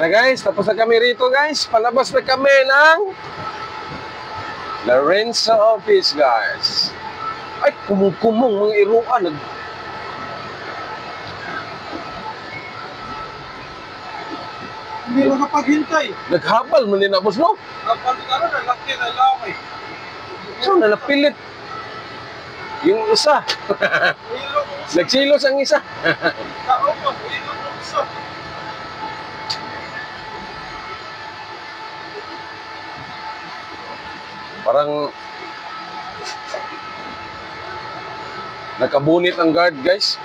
Yan na guys, tapos na kami rito guys. Palabas na kami ng Lorenzo office guys. Ay, kumong mga iruan. Hindi makapaghintay. Naghabal mo din na boss no? Kapag ano, nalaki na laway. So, nalapilit. Yung isa. Nagsilos ang isa. Kaupos, ilong mo isa. Parang nakabunit ang guard guys.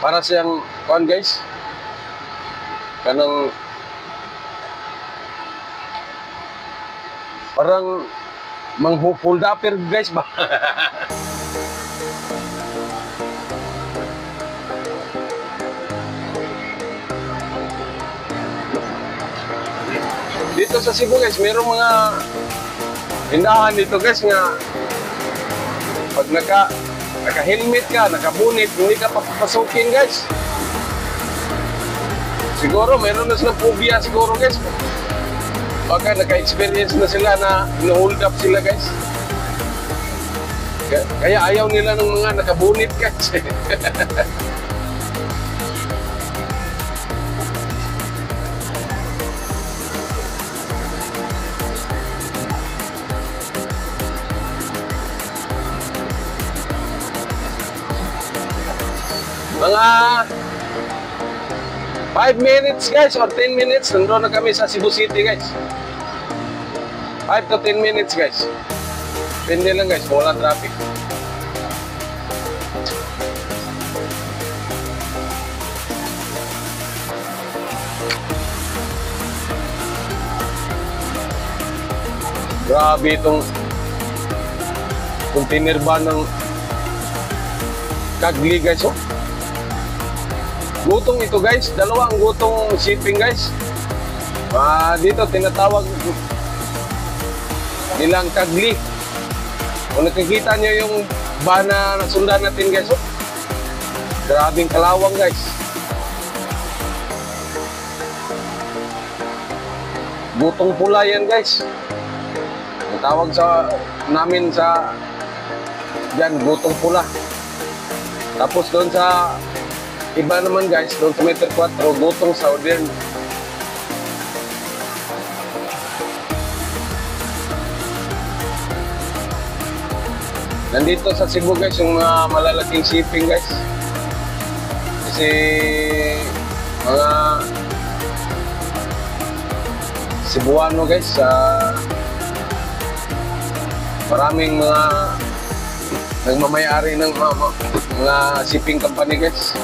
Para siyang kuan guys. Kanang parang hold upper guys ba? Dito sa Cebu guys, mayroong mga hindahan dito guys nga pag naka-helmet ka, nakabunit, hindi ka papapasukin guys. Siguro mayroon na silang phobia siguro guys. Baka naka-experience na sila na hold up sila guys. Kaya ayaw nila ng mga nakabunit guys. Mga 5 minutes guys or 10 minutes nandoon na kami sa Cebu City guys. 5 to 10 minutes guys. Pindi lang guys, wala traffic. Grabe itong container ba ng Kagli guys oh. Gutong ito guys, dalawang gutong shipping guys. Dito tinatawag nilang Kagli. Kung nakikita nyo yung bana na sundan natin guys, oh. Grabing kalawang guys. Gutong pula yan guys. Ang tawag namin sa dyan, gutong pula. Tapos doon sa iba naman guys, doon sa meter 4, gutong southern. Nandito sa Cebu guys, yung mga malalaking shipping guys. Kasi mga Cebuano guys, maraming mga nagmamayari ng mga shipping company guys.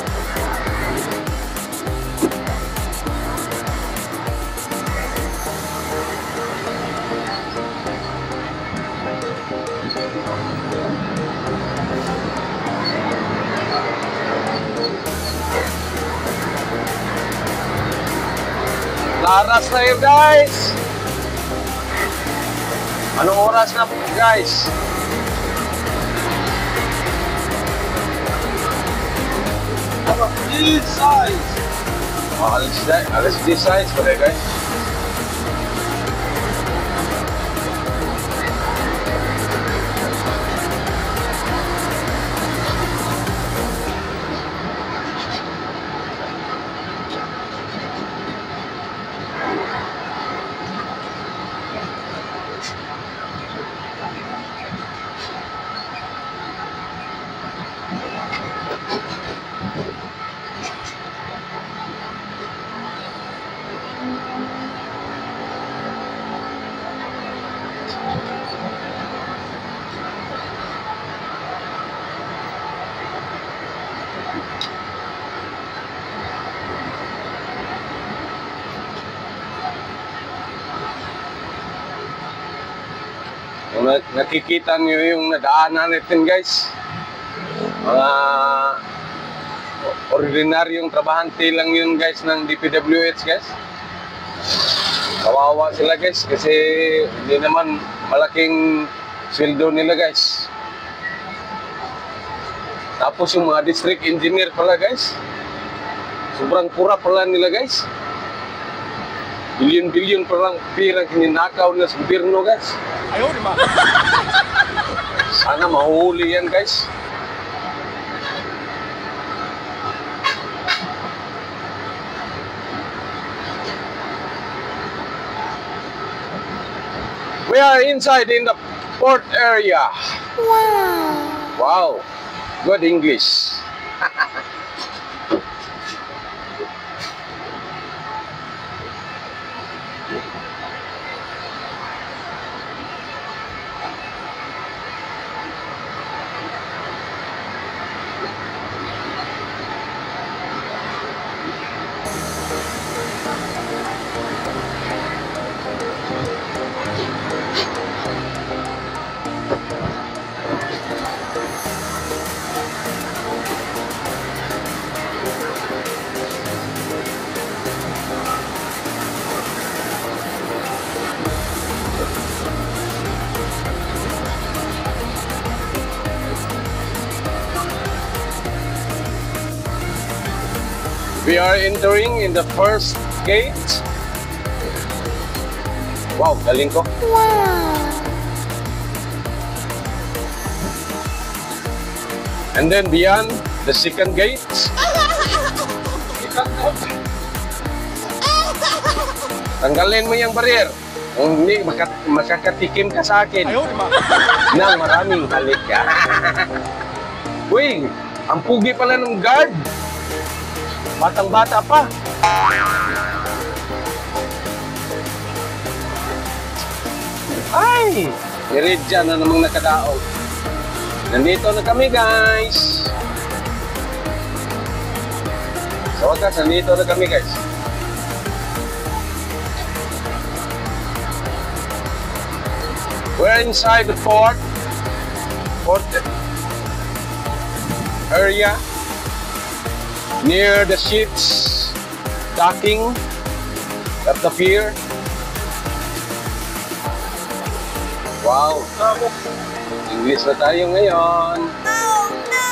Laras na yun guys. Anong oras na guys? This size. Alas 10 size pala guys. Nakikita niyo yung nadaanan natin guys, mga ordinaryong trabahante lang yun guys ng DPWH guys. Kawawa sila guys kasi hindi naman malaking sweldo nila guys. Tapos yung mga district engineer pala guys, sobrang pura pala nila guys. Bilyon-bilyon pa lang pira kininakaw na sa gobyerno, guys. Ayaw, di ba? Sana mahuli yan, guys. We are inside in the port area. Wow. Good English. We are entering in the first gate. Wow, galing ko. And then beyond the second gate. Tanggalin mo yung barrier. Kung hindi, makakatikim ka sa akin. Ayaw, di ba? Nang maraming halik ka. Uy, ang pugi pala ng guard. Batang-bata pa. Ay! Iredya na namang nakadaog. Nandito na kami, guys. Sa wakas, nandito na kami, guys. We're inside the port area. Near the ships docking at the pier. Wow! English na tayo ngayon. Oh no!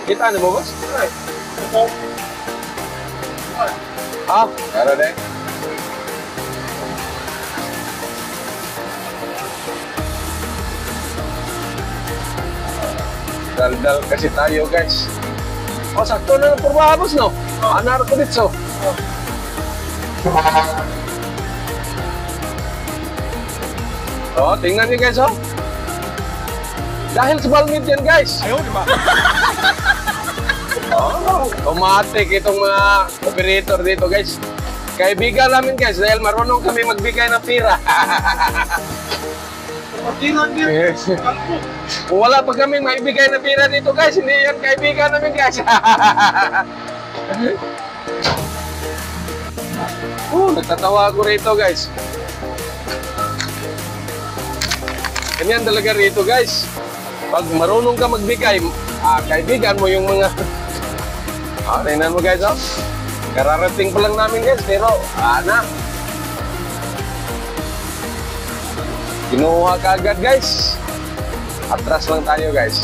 Kita na mo, boss? Ah, meron din. Dal-dal kasi tayo, guys. O, sakto na ng purwabos, no? Anar ko dito. O, tingnan niyo, guys, oh. Dahil sa balmid yan, guys. Ayaw, di ba? Oh, automatic itong mga operator dito, guys. Kaibigan namin, guys, dahil marunong kami magbigay ng pira. Patiran niya. Yes. Kalbo. Kung wala pa kami maibigay na pira dito, guys, hindi yan kaibigan namin, guys. Nagtatawa ako rito, guys. Ganyan talaga rito, guys. Pag marunong ka magbigay, kaibigan mo yung mga... tingnan mo, guys, oh. Kararating pa lang namin, guys, pero, kinuha ka agad, guys. Atras lang tayo, guys.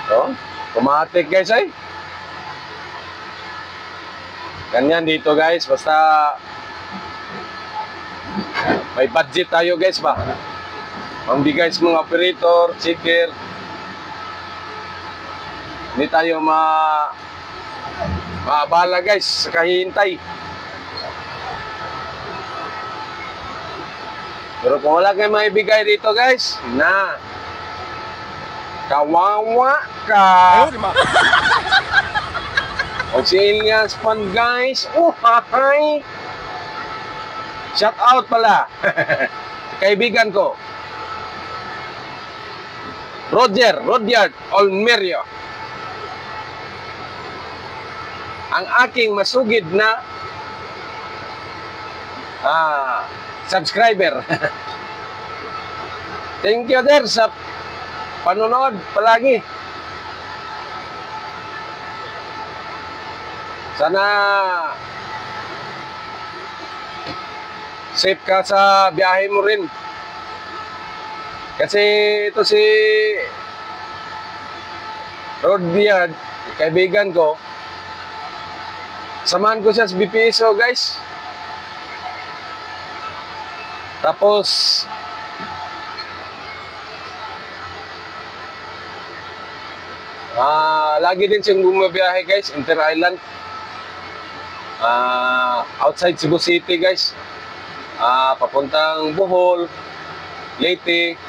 So, automatic, guys, ay. Ganyan dito, guys. Basta may budget tayo, guys, ba? Pambigay sa mga operator, checker. Hindi tayo maabala, guys, sa kahihintay. Pero kung wala kayong maibigay dito, guys, kawawa ka. Ayaw, di ba? O si Elias Pan, guys. Oh, hi! Shout out pala. Kaibigan ko. Rodyard Olmerio. Ang aking masugid na subscriber. Thank you, there, sa panonood palagi. Sana safe ka sa biyahe mo rin. Kasi ito si Rod Diaz, kaibigan ko, samahan ko siya sa BPSO, guys. Tapos, lagi din siyang bumabiyahe, guys, inter-island. Outside Cebu City, guys. Papuntang Bohol, Leyte,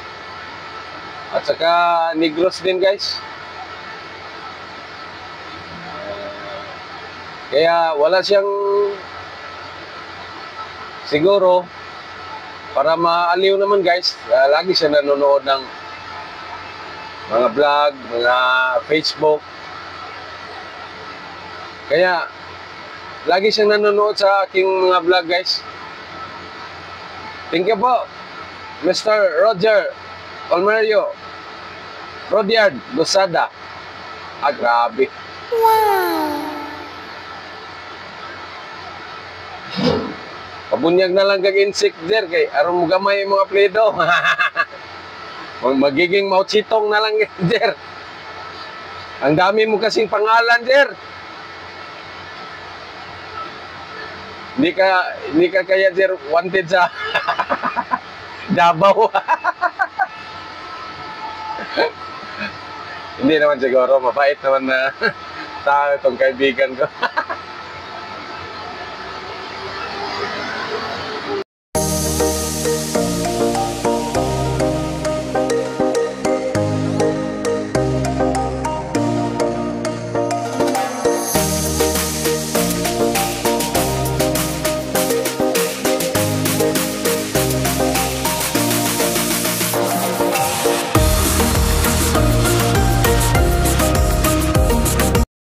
at saka Negros din, guys. Kaya wala siyang siguro para maaliw naman, guys. Lagi siya nanonood ng mga vlog, mga Facebook. Kaya lagi siyang nanonood sa aking mga vlog, guys. Thank you po, Mr. Roger Olmerio Rodiard Losada. Grabe. Pabunyag na lang kag insect der kay aron mo gamay yung mga pledo. Magiging mauchitong na lang der. Ang dami mo kasing pangalan der. Hindi ka kaya der wanted sa Davao. Hindi naman siguro, mabait naman na tao itong kaibigan ko.